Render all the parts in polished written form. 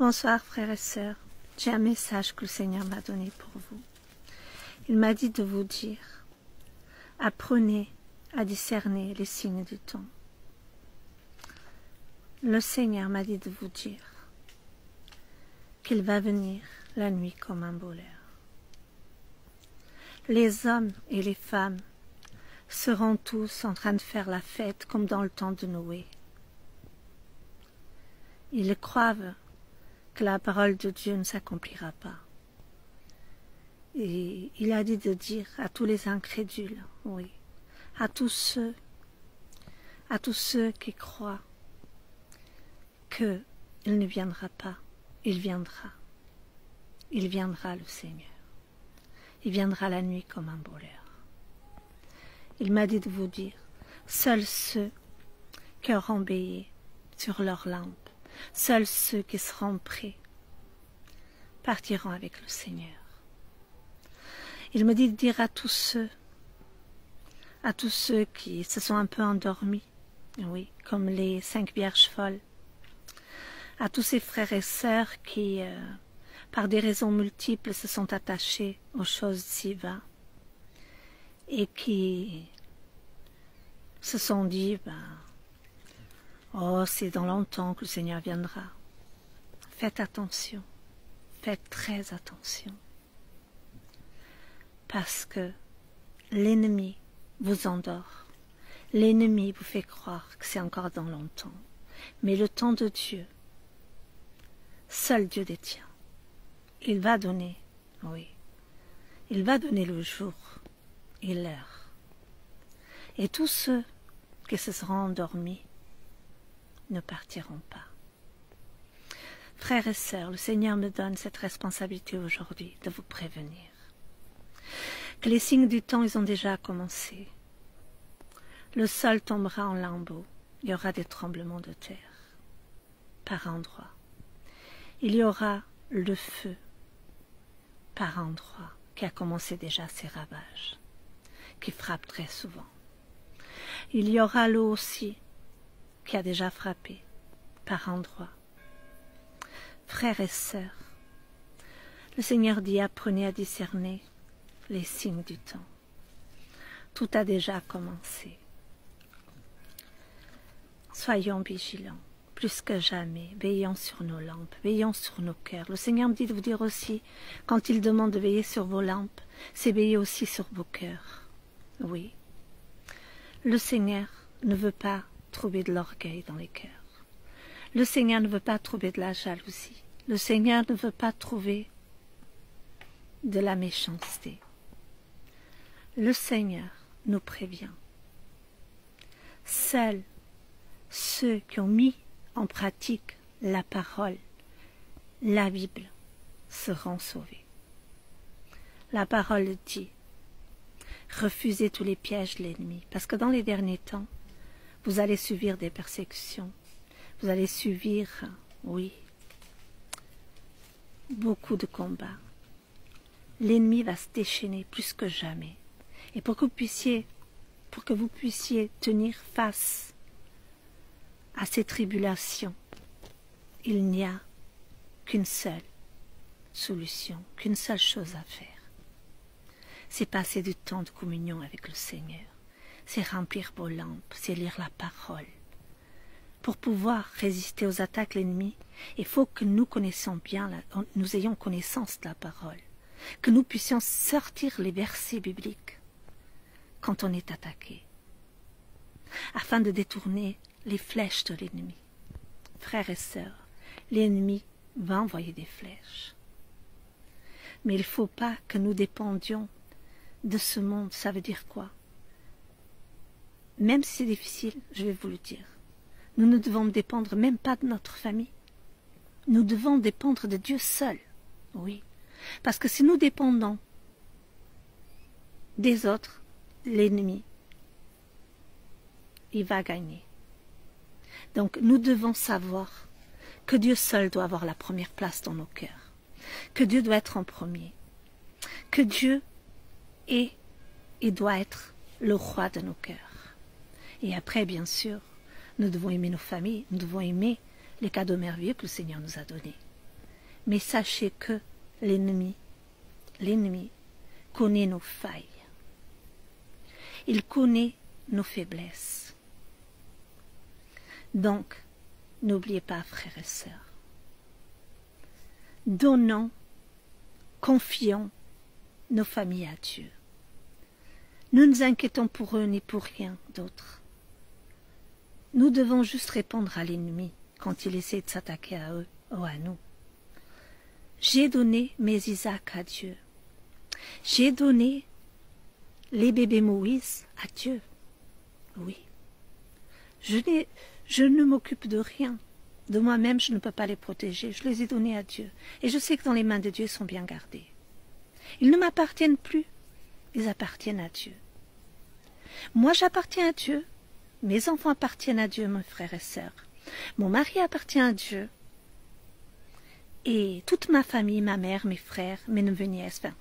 Bonsoir frères et sœurs, j'ai un message que le Seigneur m'a donné pour vous. Il m'a dit de vous dire, apprenez à discerner les signes du temps. Le Seigneur m'a dit de vous dire qu'il va venir la nuit comme un voleur. Les hommes et les femmes seront tous en train de faire la fête comme dans le temps de Noé. Ils croient que la parole de Dieu ne s'accomplira pas. Et il a dit de dire à tous les incrédules, oui, à tous ceux qui croient qu'il ne viendra pas, il viendra. Il viendra le Seigneur. Il viendra la nuit comme un voleur. Il m'a dit de vous dire, seuls ceux qui auront veillé sur leur lampe, seuls ceux qui seront prêts partiront avec le Seigneur. Il me dit de dire à tous ceux qui se sont un peu endormis, oui, comme les 5 vierges folles, à tous ces frères et sœurs qui, par des raisons multiples, se sont attachés aux choses ci-bas et qui se sont dit, oh, c'est dans longtemps que le Seigneur viendra. Faites attention, faites très attention, parce que l'ennemi vous endort, l'ennemi vous fait croire que c'est encore dans longtemps, mais le temps de Dieu, seul Dieu détient. Il va donner, oui, il va donner le jour et l'heure. Et tous ceux qui se seront endormis ne partiront pas. Frères et sœurs, le Seigneur me donne cette responsabilité aujourd'hui de vous prévenir que les signes du temps, ils ont déjà commencé. Le sol tombera en lambeaux, il y aura des tremblements de terre par endroits. Il y aura le feu par endroits qui a commencé déjà ses ravages, qui frappe très souvent. Il y aura l'eau aussi qui a déjà frappé par endroits. Frères et sœurs, le Seigneur dit, apprenez à discerner les signes du temps. Tout a déjà commencé. Soyons vigilants, plus que jamais, veillons sur nos lampes, veillons sur nos cœurs. Le Seigneur me dit de vous dire aussi, quand il demande de veiller sur vos lampes, c'est veiller aussi sur vos cœurs. Oui, le Seigneur ne veut pas trouver de l'orgueil dans les cœurs. Le Seigneur ne veut pas trouver de la jalousie. Le Seigneur ne veut pas trouver de la méchanceté. Le Seigneur nous prévient. Seuls ceux qui ont mis en pratique la parole, la Bible, seront sauvés. La parole dit, refusez tous les pièges de l'ennemi, parce que dans les derniers temps, vous allez subir des persécutions, vous allez subir, oui, beaucoup de combats. L'ennemi va se déchaîner plus que jamais. Et pour que vous puissiez tenir face à ces tribulations, il n'y a qu'une seule solution, qu'une seule chose à faire. C'est passer du temps de communion avec le Seigneur. C'est remplir vos lampes, c'est lire la parole. Pour pouvoir résister aux attaques de l'ennemi, il faut que nous nous ayons connaissance de la parole, que nous puissions sortir les versets bibliques quand on est attaqué, afin de détourner les flèches de l'ennemi. Frères et sœurs, l'ennemi va envoyer des flèches. Mais il ne faut pas que nous dépendions de ce monde. Ça veut dire quoi? Même si c'est difficile, je vais vous le dire. Nous ne devons dépendre même pas de notre famille. Nous devons dépendre de Dieu seul. Oui. Parce que si nous dépendons des autres, l'ennemi, il va gagner. Donc nous devons savoir que Dieu seul doit avoir la première place dans nos cœurs. Que Dieu doit être en premier. Que Dieu est et doit être le roi de nos cœurs. Et après, bien sûr, nous devons aimer nos familles, nous devons aimer les cadeaux merveilleux que le Seigneur nous a donnés. Mais sachez que l'ennemi connaît nos failles. Il connaît nos faiblesses. Donc, n'oubliez pas, frères et sœurs, donnons, confions nos familles à Dieu. Ne nous inquiétons pour eux ni pour rien d'autre. Nous devons juste répondre à l'ennemi quand il essaie de s'attaquer à eux ou à nous. J'ai donné mes Isaac à Dieu. J'ai donné les bébés Moïse à Dieu. Oui. Je ne m'occupe de rien. De moi-même, je ne peux pas les protéger. Je les ai donnés à Dieu. Et je sais que dans les mains de Dieu, ils sont bien gardés. Ils ne m'appartiennent plus. Ils appartiennent à Dieu. Moi, j'appartiens à Dieu. Mes enfants appartiennent à Dieu, mes frères et sœurs. Mon mari appartient à Dieu. Et toute ma famille, ma mère, mes frères, mes neveux-nièces, enfin,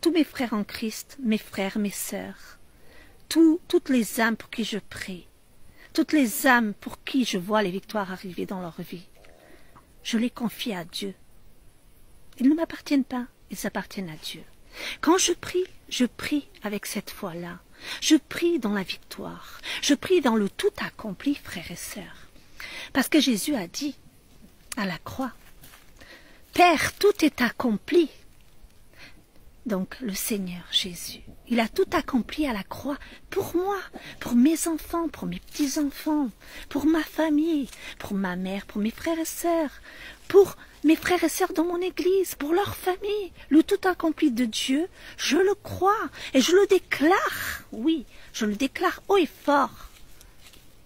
tous mes frères en Christ, mes frères, mes sœurs, toutes les âmes pour qui je prie, toutes les âmes pour qui je vois les victoires arriver dans leur vie, je les confie à Dieu. Ils ne m'appartiennent pas, ils appartiennent à Dieu. Quand je prie avec cette foi-là. Je prie dans la victoire. Je prie dans le tout accompli, frères et sœurs. Parce que Jésus a dit à la croix, « Père, tout est accompli. » Donc le Seigneur Jésus, il a tout accompli à la croix pour moi, pour mes enfants, pour mes petits-enfants, pour ma famille, pour ma mère, pour mes frères et sœurs, pour mes frères et sœurs dans mon église, pour leur famille. Le tout accompli de Dieu, je le crois et je le déclare, oui, je le déclare haut et fort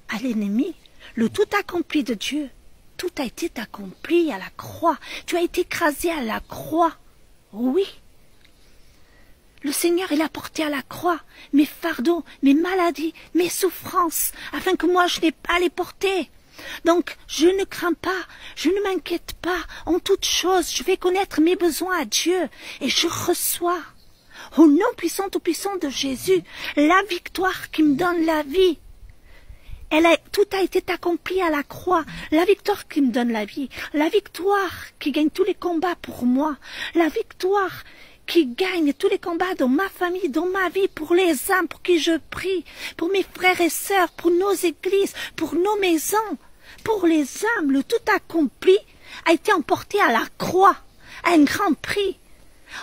à l'ennemi. Le tout accompli de Dieu, tout a été accompli à la croix. Tu as été écrasé à la croix, oui. Le Seigneur, il a porté à la croix mes fardeaux, mes maladies, mes souffrances, afin que moi je n'ai pas à les porter. Donc, je ne crains pas, je ne m'inquiète pas. En toute chose, je vais connaître mes besoins à Dieu et je reçois, au nom puissant, tout puissant de Jésus, la victoire qui me donne la vie. Tout a été accompli à la croix. La victoire qui me donne la vie, la victoire qui gagne tous les combats pour moi, la victoire qui gagne tous les combats dans ma famille, dans ma vie, pour les âmes pour qui je prie, pour mes frères et sœurs, pour nos églises, pour nos maisons, pour les âmes. Le tout accompli a été emporté à la croix, à un grand prix,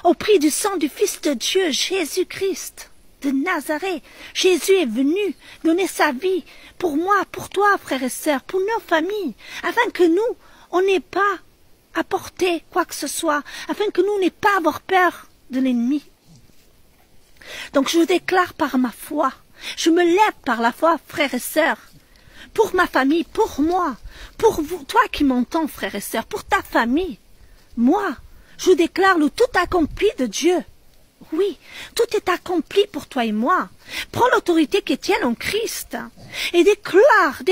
au prix du sang du Fils de Dieu, Jésus-Christ de Nazareth. Jésus est venu donner sa vie pour moi, pour toi, frères et sœurs, pour nos familles, afin que nous, on n'ait pas à porter quoi que ce soit, afin que nous n'ayons pas à avoir peur de l'ennemi. Donc je déclare par ma foi, je me lève par la foi, frères et sœurs, pour ma famille, pour moi, pour vous, toi qui m'entends, frères et sœurs, pour ta famille. Moi, je déclare le tout accompli de Dieu. Oui, tout est accompli pour toi et moi. Prends l'autorité qui est tienne en Christ et déclare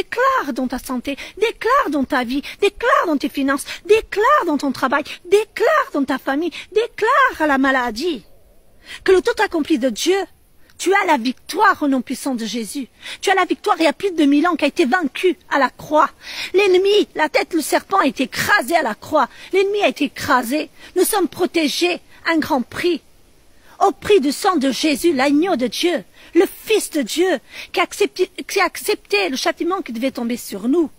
dans ta santé, déclare dans ta vie, déclare dans tes finances, déclare dans ton travail, déclare dans ta famille, déclare à la maladie que le tout accompli de Dieu, tu as la victoire au nom puissant de Jésus. Tu as la victoire il y a plus de 2000 ans qui a été vaincue à la croix. L'ennemi, la tête, le serpent a été écrasé à la croix. L'ennemi a été écrasé. Nous sommes protégés à un grand prix. Au prix du sang de Jésus, l'agneau de Dieu, le Fils de Dieu, qui a accepté le châtiment qui devait tomber sur nous.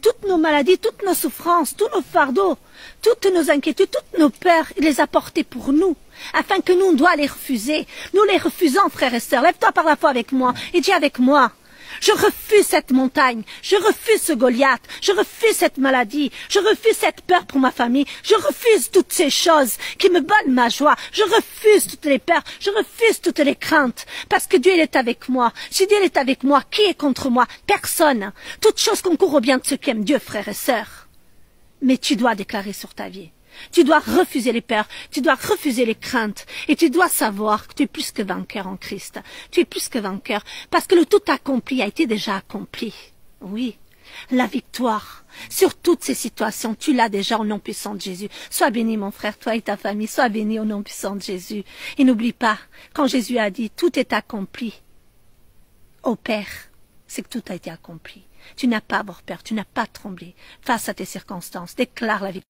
Toutes nos maladies, toutes nos souffrances, tous nos fardeaux, toutes nos inquiétudes, toutes nos peurs, il les a portées pour nous, afin que nous, on doit les refuser. Nous les refusons, frères et sœurs. Lève-toi par la foi avec moi et dis avec moi. Je refuse cette montagne, je refuse ce Goliath, je refuse cette maladie, je refuse cette peur pour ma famille, je refuse toutes ces choses qui me donnent ma joie, je refuse toutes les peurs, je refuse toutes les craintes, parce que Dieu il est avec moi. Si Dieu est avec moi, qui est contre moi? Personne. Toute chose concourt au bien de ceux qui aiment Dieu, frères et sœurs. Mais tu dois déclarer sur ta vie. Tu dois refuser les peurs, tu dois refuser les craintes et tu dois savoir que tu es plus que vainqueur en Christ. Tu es plus que vainqueur parce que le tout accompli a été déjà accompli. Oui, la victoire sur toutes ces situations, tu l'as déjà au nom puissant de Jésus. Sois béni mon frère, toi et ta famille, sois béni au nom puissant de Jésus. Et n'oublie pas, quand Jésus a dit tout est accompli au Père, c'est que tout a été accompli. Tu n'as pas à avoir peur, tu n'as pas à trembler face à tes circonstances. Déclare la victoire.